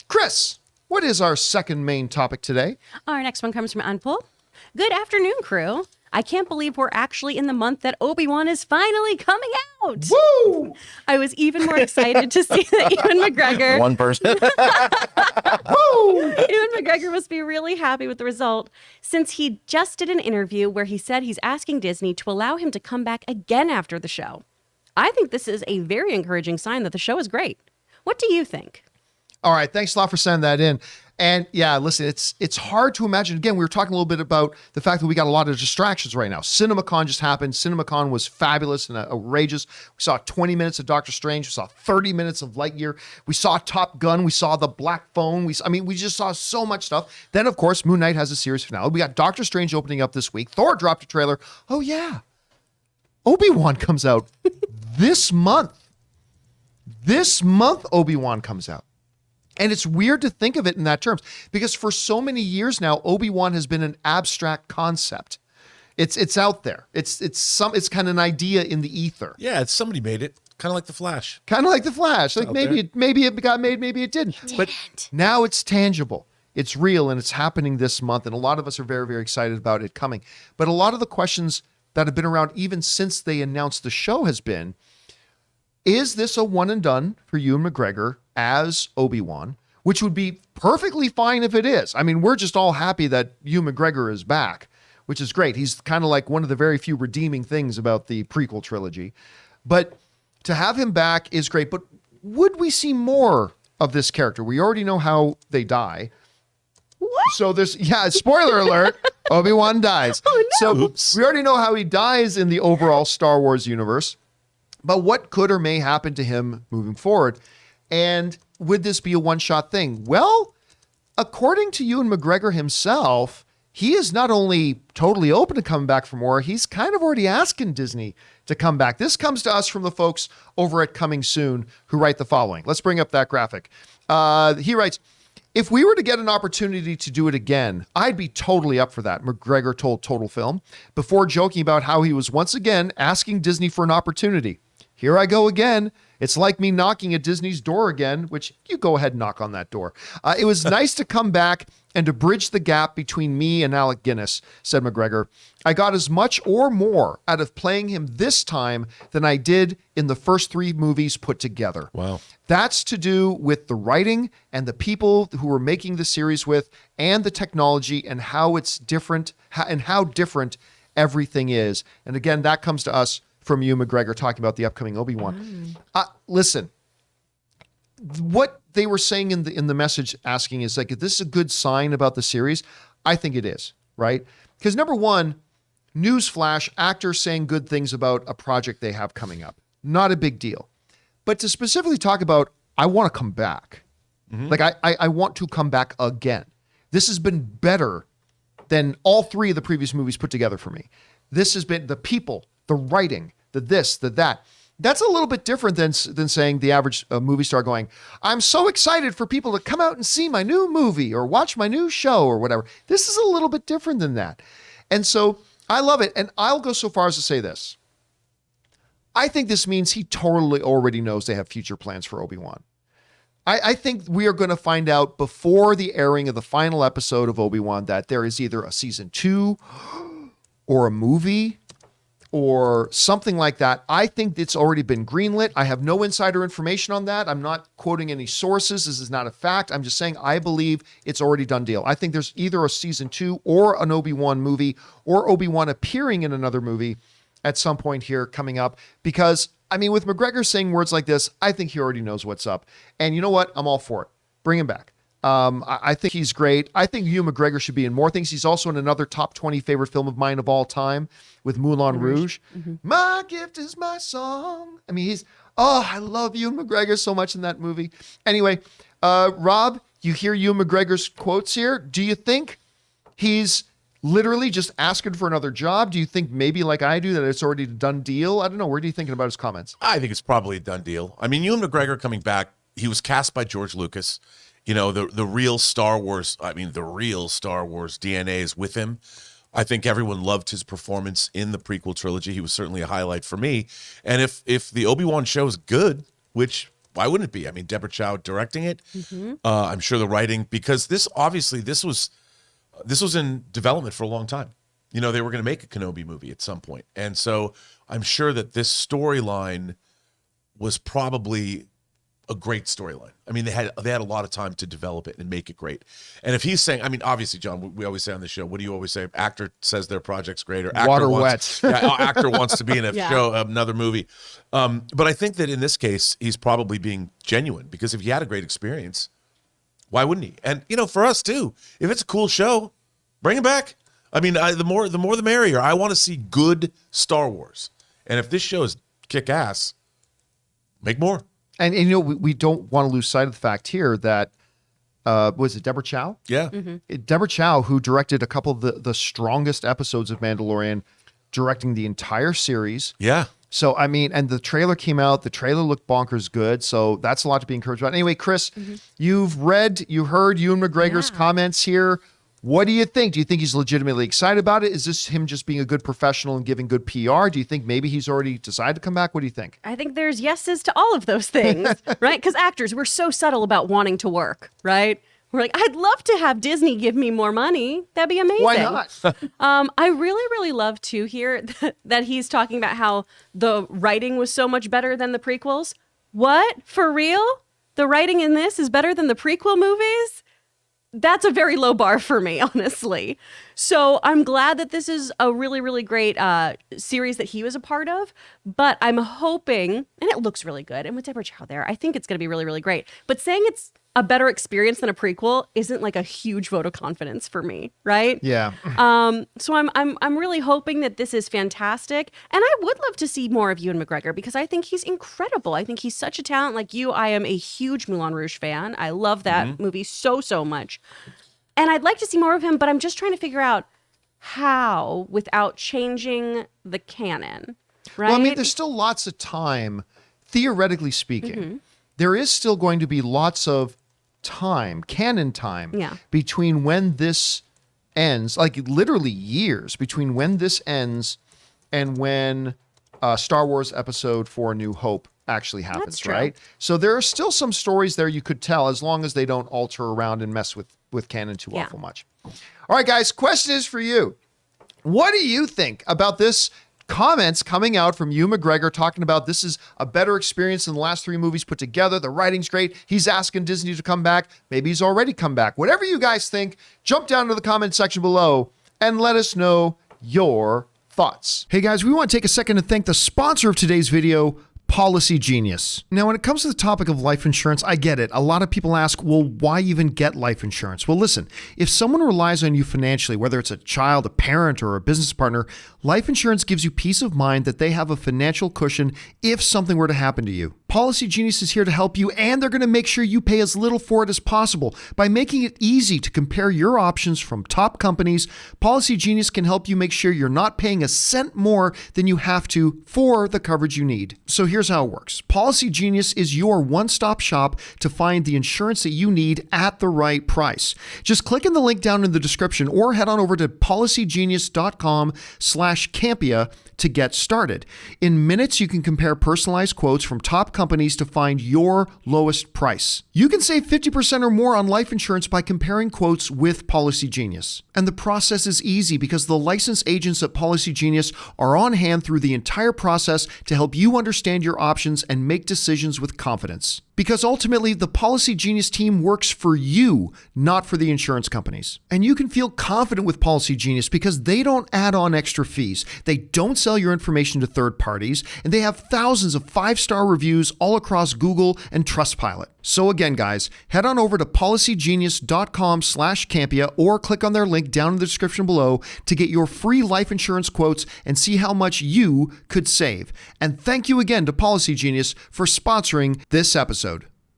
Chris, what is our second main topic today? Our next one comes from Anpul. Good afternoon, crew. I can't believe we're actually in the month that Obi-Wan is finally coming out. Woo! I was even more excited to see that Ewan McGregor. One person. Ewan McGregor must be really happy with the result, since he just did an interview where he said he's asking Disney to allow him to come back again after the show. I think this is a very encouraging sign that the show is great. What do you think? All right, thanks a lot for sending that in. And yeah, listen, it's hard to imagine. Again, we were talking a little bit about the fact that we got a lot of distractions right now. CinemaCon just happened. CinemaCon was fabulous and outrageous. We saw 20 minutes of Doctor Strange. We saw 30 minutes of Lightyear. We saw Top Gun. We saw the Black Phone. We just saw so much stuff. Then, of course, Moon Knight has a series finale. We got Doctor Strange opening up this week. Thor dropped a trailer. Oh, yeah. Obi-Wan comes out this month. This month, Obi-Wan comes out. And it's weird to think of it in that terms because for so many years now, Obi-Wan has been an abstract concept. It's out there. It's kind of an idea in the ether. Yeah, somebody made it. Kind of like The Flash. Kind of like The Flash. Like maybe it got made, maybe it didn't. But now it's tangible. It's real and it's happening this month. And a lot of us are very, very excited about it coming. But a lot of the questions that have been around even since they announced the show has been, is this a one and done for Ewan McGregor as Obi-Wan, which would be perfectly fine if it is. I mean, we're just all happy that Ewan McGregor is back, which is great. He's kind of like one of the very few redeeming things about the prequel trilogy. But to have him back is great. But would we see more of this character? We already know how they die. What? So spoiler alert, Obi-Wan dies. Oh, no. So we already know how he dies in the overall Star Wars universe. But what could or may happen to him moving forward? And would this be a one-shot thing? Well, according to Ewan McGregor himself, he is not only totally open to coming back for more, he's kind of already asking Disney to come back. This comes to us from the folks over at Coming Soon who write the following. Let's bring up that graphic. He writes, if we were to get an opportunity to do it again, I'd be totally up for that, McGregor told Total Film, before joking about how he was once again asking Disney for an opportunity. Here I go again. It's like me knocking at Disney's door again, which you go ahead and knock on that door. It was nice to come back and to bridge the gap between me and Alec Guinness, said McGregor. I got as much or more out of playing him this time than I did in the first 3 movies put together. Wow. That's to do with the writing and the people who were making the series with and the technology and how it's different and how different everything is. And again, that comes to us from Ewan McGregor talking about the upcoming Obi-Wan. Listen, what they were saying in the message asking is like, if this is a good sign about the series, I think it is, right? Because number one, newsflash, actors saying good things about a project they have coming up. Not a big deal. But to specifically talk about, I want to come back. Mm-hmm. Like I want to come back again. This has been better than all 3 of the previous movies put together for me. This has been the people, the writing, the this, the that. That's a little bit different than saying the average movie star going, I'm so excited for people to come out and see my new movie or watch my new show or whatever. This is a little bit different than that. And so I love it. And I'll go so far as to say this. I think this means he totally already knows they have future plans for Obi-Wan. I think we are going to find out before the airing of the final episode of Obi-Wan that there is either a season 2 or a movie or something like that. I think it's already been greenlit. I have no insider information on that. I'm not quoting any sources. This is not a fact. I'm just saying I believe it's already done deal. I think there's either a season 2 or an Obi-Wan movie or Obi-Wan appearing in another movie at some point here coming up. Because, I mean, with McGregor saying words like this, I think he already knows what's up. And you know what? I'm all for it. Bring him back. I think he's great. I think Ewan McGregor should be in more things. He's also in another top 20 favorite film of mine of all time with Moulin Rouge. Mm-hmm. My gift is my song. I mean, I love Ewan McGregor so much in that movie. Anyway, Rob, you hear Ewan McGregor's quotes here. Do you think he's literally just asking for another job? Do you think maybe like I do that it's already a done deal? I don't know. Where are you thinking about his comments? I think it's probably a done deal. I mean, Ewan McGregor coming back, he was cast by George Lucas. You know, the real Star Wars, the real Star Wars DNA is with him. I think everyone loved his performance in the prequel trilogy. He was certainly a highlight for me. And if the Obi-Wan show is good, which Why wouldn't it be? I mean, Deborah Chow directing it. I'm sure the writing, because this was in development for a long time. You know, they were going to make a Kenobi movie at some point. And so I'm sure that this storyline was probably a great storyline. I mean, they had a lot of time to develop it and make it great. And if he's saying, I mean, obviously, John, we always say on the show, what do you always say? Actor says their project's great, or actor wants to be in a show, another movie. But I think that in this case, he's probably being genuine, because if he had a great experience, why wouldn't he? And, you know, for us too, if it's a cool show, bring it back. I mean, the more the merrier. I want to see good Star Wars. And if this show is kick ass, make more. And you know, we don't want to lose sight of the fact here that, was it Deborah Chow? Yeah. Deborah Chow, who directed a couple of the strongest episodes of Mandalorian, directing the entire series. Yeah. So, I mean, and the trailer came out. The trailer looked bonkers good. So that's a lot to be encouraged about. Anyway, Chris, you heard Ewan McGregor's comments here. What do you think? Do you think he's legitimately excited about it? Is this him just being a good professional and giving good PR? Do you think maybe he's already decided to come back? What do you think? I think there's yeses to all of those things, right? Because actors, we're so subtle about wanting to work, right? We're like, I'd love to have Disney give me more money. That'd be amazing. Why not? I really, really love to hear that he's talking about how the writing was so much better than the prequels. What? For real? The writing in this is better than the prequel movies? That's a very low bar for me, honestly. So I'm glad that this is a really, really great series that he was a part of. But I'm hoping, and it looks really good, and with Deborah Chow there, I think it's going to be really, really great. But saying it's a better experience than a prequel isn't like a huge vote of confidence for me, right? Yeah. So I'm really hoping that this is fantastic, and I would love to see more of Ewan McGregor because I think he's incredible. I think he's such a talent. Like you, I am a huge Moulin Rouge fan. I love that movie so much, and I'd like to see more of him. But I'm just trying to figure out how without changing the canon. Right? Well, I mean, there's still lots of time, theoretically speaking. There is still going to be lots of time, canon time, between when this ends, like literally years between when this ends and when Star Wars Episode 4 New Hope actually happens, right? So there are still some stories there you could tell as long as they don't alter around and mess with canon too awful much. All right, guys, question is for you. What do you think about this comments coming out from Ewan McGregor talking about this is a better experience than the last 3 movies put together. The writing's great. He's asking Disney to come back. Maybe he's already come back. Whatever you guys think, jump down to the comment section below and let us know your thoughts. Hey guys, we want to take a second to thank the sponsor of today's video, Policy Genius. Now, when it comes to the topic of life insurance, I get it. A lot of people ask, well, why even get life insurance? Well, listen, if someone relies on you financially, whether it's a child, a parent, or a business partner, life insurance gives you peace of mind that they have a financial cushion if something were to happen to you. Policy Genius is here to help you, and they're going to make sure you pay as little for it as possible. By making it easy to compare your options from top companies, Policy Genius can help you make sure you're not paying a cent more than you have to for the coverage you need. So here's how it works. Policy Genius is your one-stop shop to find the insurance that you need at the right price. Just click in the link down in the description or head on over to policygenius.com/Campea to get started. In minutes, you can compare personalized quotes from top companies to find your lowest price. You can save 50% or more on life insurance by comparing quotes with Policy Genius. And the process is easy because the licensed agents at Policy Genius are on hand through the entire process to help you understand your options and make decisions with confidence. Because ultimately, the Policy Genius team works for you, not for the insurance companies. And you can feel confident with Policy Genius because they don't add on extra fees. They don't sell your information to third parties, and they have thousands of 5-star reviews all across Google and Trustpilot. So again, guys, head on over to policygenius.com/Campea or click on their link down in the description below to get your free life insurance quotes and see how much you could save. And thank you again to Policy Genius for sponsoring this episode.